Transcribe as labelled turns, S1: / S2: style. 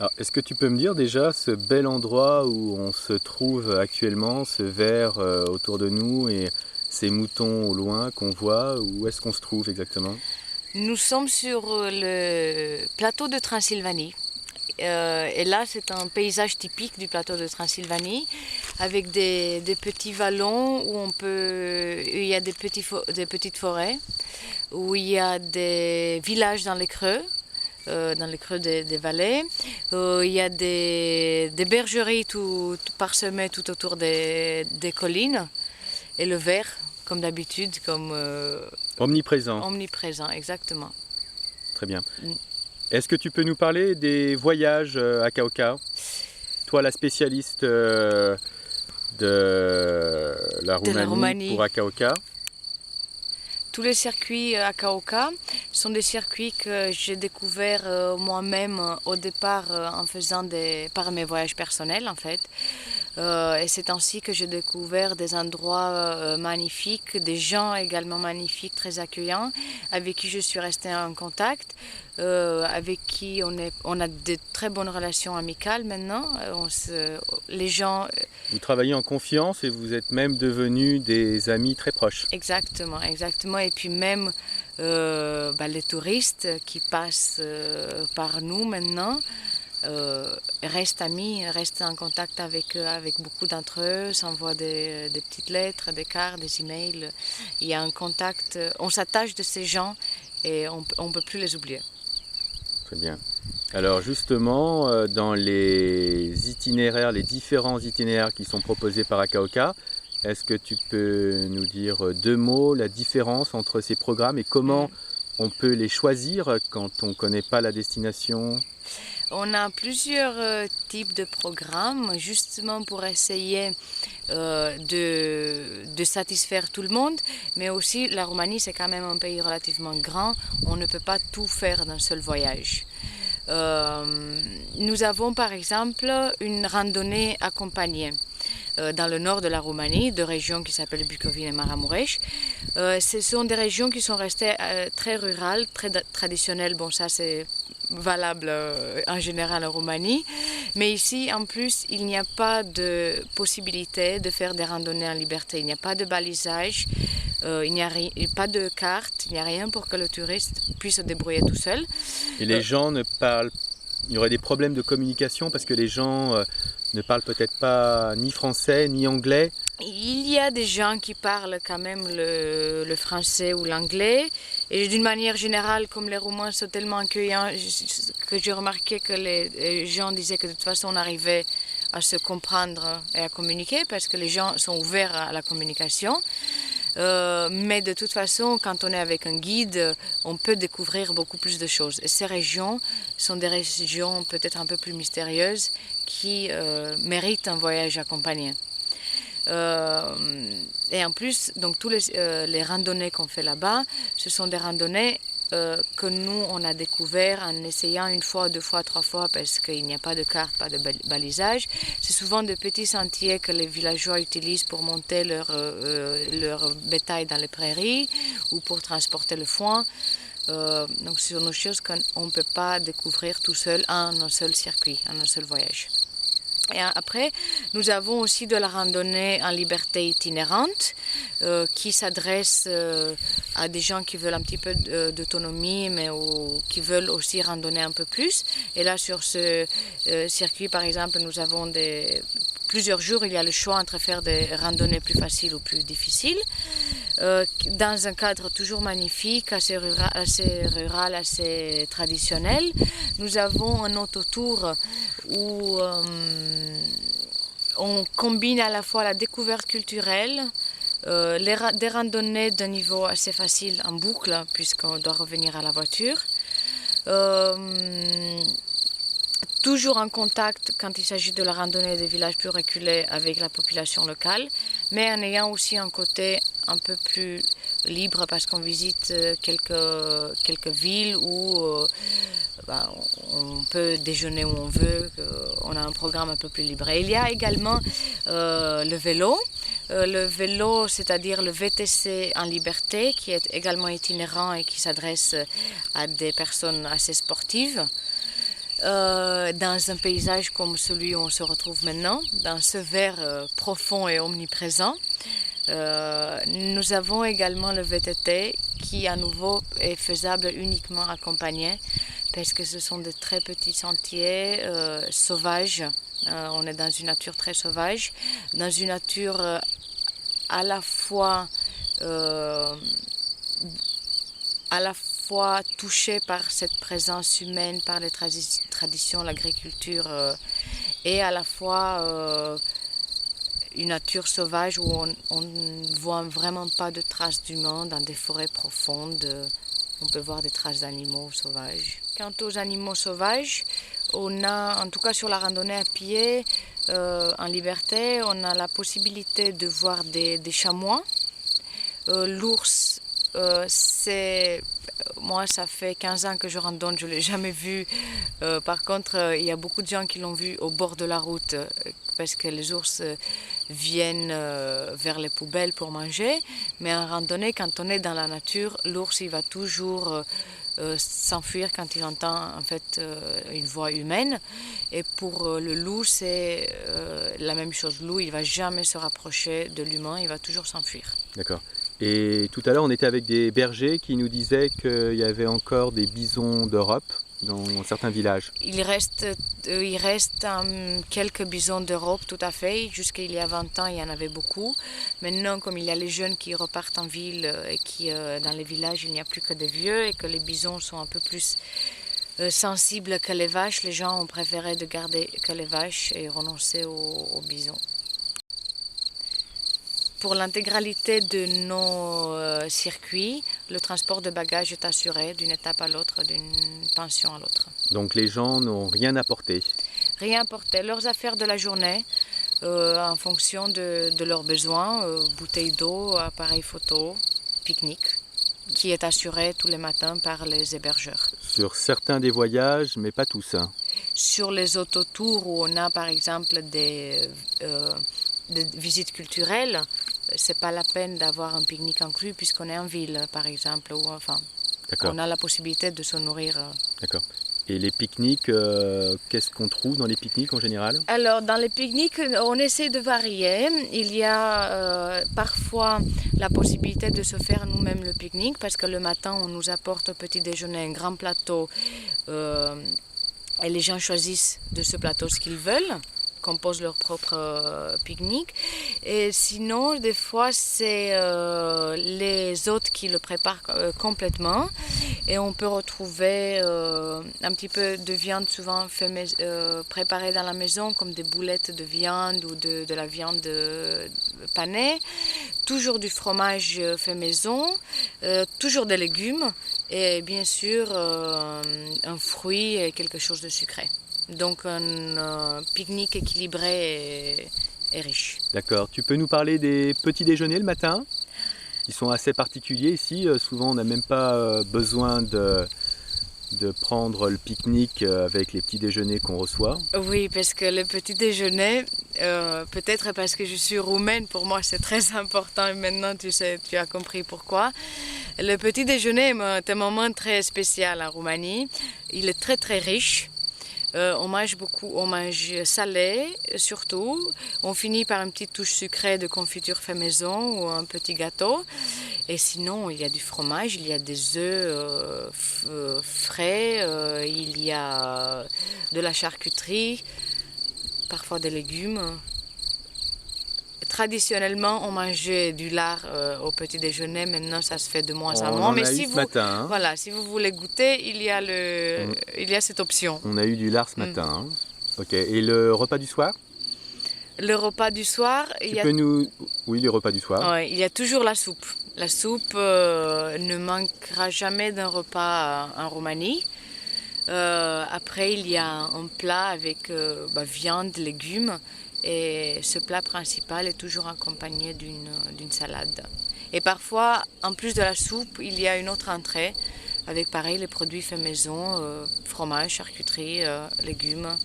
S1: Alors, est-ce que tu peux me dire déjà ce bel endroit où on se trouve actuellement, ce vert autour de nous et ces moutons au loin qu'on voit, où est-ce qu'on se trouve exactement?
S2: Nous sommes sur le plateau de Transylvanie. Et là, c'est un paysage typique du plateau de Transylvanie, avec des petits vallons il y a des petites forêts, où il y a des villages dans les creux des vallées. Il y a des bergeries tout parsemées tout autour des collines, et le vert, comme d'habitude, comme
S1: Omniprésent,
S2: omniprésent, exactement.
S1: très bien. Est-ce que tu peux nous parler des voyages à Kaoka? Toi, la spécialiste de la
S2: De la
S1: Roumanie pour
S2: Roumanie.
S1: Akaoka.
S2: Tous les circuits à Kaoka sont des circuits que j'ai découverts moi-même au départ en faisant par mes voyages personnels en fait. Et c'est ainsi que j'ai découvert des endroits magnifiques, des gens également magnifiques, très accueillants, avec qui je suis restée en contact, avec qui on a de très bonnes relations amicales maintenant. Les gens,
S1: Vous travaillez en confiance et vous êtes même devenus des amis très proches.
S2: exactement, exactement. Et puis même les touristes qui passent par nous maintenant restent amis, restent en contact avec eux, avec beaucoup d'entre eux, s'envoient des petites lettres, des cartes, des emails. Il y a un contact, on s'attache de ces gens et on ne peut plus les oublier.
S1: Très bien. Alors justement, dans les itinéraires, les différents itinéraires qui sont proposés par Akaoka, est-ce que tu peux nous dire deux mots, la différence entre ces programmes et
S2: Mm.
S1: comment on peut les choisir quand on ne connaît pas la destination?
S2: On a plusieurs types de programmes justement pour essayer de satisfaire tout le monde, mais aussi la Roumanie c'est quand même un pays relativement grand, on ne peut pas tout faire d'un seul voyage. Nous avons par exemple une randonnée accompagnée dans le nord de la Roumanie, deux régions qui s'appellent Bucovine et Maramureș. Ce sont des régions qui sont restées très rurales, très traditionnelles. Bon, ça c'est valable en général en Roumanie. Mais ici, en plus, il n'y a pas de possibilité de faire des randonnées en liberté. Il n'y a pas de balisage, il n'y a pas de carte, il n'y a rien pour que le touriste puisse se débrouiller tout seul.
S1: Et
S2: Euh,
S1: les gens ne parlent, il y aurait des problèmes de communication parce que les gens ne parlent peut-être pas ni français ni anglais.
S2: Il y a des gens qui parlent quand même le français ou l'anglais. Et d'une manière générale, comme les Roumains sont tellement accueillants, que j'ai remarqué que les gens disaient que de toute façon on arrivait à se comprendre et à communiquer parce que les gens sont ouverts à la communication. Mais de toute façon, quand on est avec un guide, on peut découvrir beaucoup plus de choses. Et ces régions sont des régions peut-être un peu plus mystérieuses qui méritent un voyage accompagné. Et en plus, donc tous les randonnées qu'on fait là-bas, ce sont des randonnées que nous, on a découvert en essayant une fois, deux fois, trois fois, parce qu'il n'y a pas de carte, pas de balisage. C'est souvent de petits sentiers que les villageois utilisent pour monter leur bétail dans les prairies ou pour transporter le foin. Donc ce sont des choses qu'on ne peut pas découvrir tout seul en un seul circuit, en un seul voyage. Et après, nous avons aussi de la randonnée en liberté itinérante qui s'adresse à des gens qui veulent un petit peu d'autonomie, mais qui veulent aussi randonner un peu plus. Et là, sur ce circuit, par exemple, nous avons plusieurs jours, il y a le choix entre faire des randonnées plus faciles ou plus difficiles. Dans un cadre toujours magnifique, rural, assez traditionnel. Nous avons un autre tour où on combine à la fois la découverte culturelle, des randonnées d'un niveau assez facile en boucle, puisqu'on doit revenir à la voiture. Toujours en contact quand il s'agit de la randonnée des villages plus reculés avec la population locale, mais en ayant aussi un côté un peu plus libre parce qu'on visite quelques villes où on peut déjeuner où on veut, on a un programme un peu plus libre. Et il y a également le vélo. Le vélo, c'est-à-dire le VTC en liberté, qui est également itinérant et qui s'adresse à des personnes assez sportives. dans un paysage comme celui où on se retrouve maintenant, dans ce vert profond et omniprésent. Nous avons également le VTT qui à nouveau est faisable uniquement accompagné parce que ce sont de très petits sentiers sauvages. On est dans une nature très sauvage, dans une nature à la fois touchée par cette présence humaine, par les traditions, l'agriculture, et à la fois une nature sauvage où on ne voit vraiment pas de traces d'humains dans des forêts profondes. On peut voir des traces d'animaux sauvages. Quant aux animaux sauvages, on a, en tout cas sur la randonnée à pied, en liberté, on a la possibilité de voir des chamois. L'ours, moi ça fait 15 ans que je randonne, je ne l'ai jamais vu. Par contre, il y a beaucoup de gens qui l'ont vu au bord de la route parce que les ours viennent vers les poubelles pour manger. Mais en randonnée, quand on est dans la nature, l'ours il va toujours s'enfuir quand il entend en fait une voix humaine. Et pour le loup, c'est la même chose. Le loup, il ne va jamais se rapprocher de l'humain, il va toujours s'enfuir.
S1: D'accord. Et tout à l'heure, on était avec des bergers qui nous disaient qu'il y avait encore des bisons d'Europe dans certains villages.
S2: Il reste quelques bisons d'Europe, tout à fait. Jusqu'il y a 20 ans, il y en avait beaucoup. Maintenant, comme il y a les jeunes qui repartent en ville et qui, dans les villages, il n'y a plus que des vieux et que les bisons sont un peu plus sensibles que les vaches, les gens ont préféré de garder que les vaches et renoncer aux bisons. Pour l'intégralité de nos circuits, le transport de bagages est assuré d'une étape à l'autre, d'une pension à l'autre.
S1: Donc les gens n'ont rien apporté.
S2: Rien apporté. Leurs affaires de la journée, en fonction de leurs besoins, bouteilles d'eau, appareil photo, pique-nique, qui est assuré tous les matins par les hébergeurs.
S1: Sur certains des voyages, mais pas tous.
S2: Sur les autotours où on a par exemple des visites culturelles, c'est pas la peine d'avoir un pique-nique inclus puisqu'on est en ville par exemple, ou enfin on a la possibilité de se nourrir.
S1: D'accord. Et les pique-niques, qu'est-ce qu'on trouve dans les pique-niques en général?
S2: Alors dans les pique-niques, on essaie de varier. Il y a parfois la possibilité de se faire nous-mêmes le pique-nique parce que le matin on nous apporte au petit déjeuner un grand plateau et les gens choisissent de ce plateau ce qu'ils veulent, composent leur propre pique-nique. Et sinon, des fois, c'est les hôtes qui le préparent complètement. Et on peut retrouver un petit peu de viande souvent préparée dans la maison, comme des boulettes de viande ou de la viande panée. Toujours du fromage fait maison, toujours des légumes et bien sûr un fruit et quelque chose de sucré. Donc un pique-nique équilibré et riche.
S1: D'accord. Tu peux nous parler des petits déjeuners le matin? Ils sont assez particuliers ici. Souvent, on n'a même pas besoin de prendre le pique-nique avec les petits déjeuners qu'on reçoit.
S2: Oui, parce que le petit déjeuner, peut-être parce que je suis roumaine, pour moi c'est très important et maintenant tu as compris pourquoi. Le petit déjeuner est un moment très spécial en Roumanie. Il est très très riche. On mange beaucoup, on mange salé surtout. On finit par une petite touche sucrée de confiture fait maison ou un petit gâteau. Et sinon, il y a du fromage, il y a des œufs frais, il y a de la charcuterie, parfois des légumes. Traditionnellement, on mangeait du lard au petit déjeuner. Maintenant, ça se fait de moins en moins.
S1: Mais si
S2: vous,
S1: matin,
S2: voilà, si vous voulez goûter, il y a cette option.
S1: On a eu du lard ce matin. Ok. Et le repas du soir?
S2: Le repas du soir,
S1: Oui, les repas du soir.
S2: Ouais, il y a toujours la soupe. La soupe ne manquera jamais d'un repas en Roumanie. Après, il y a un plat avec viande, légumes. Et ce plat principal est toujours accompagné d'une salade. Et parfois, en plus de la soupe, il y a une autre entrée avec pareil les produits faits maison, fromage, charcuterie, légumes.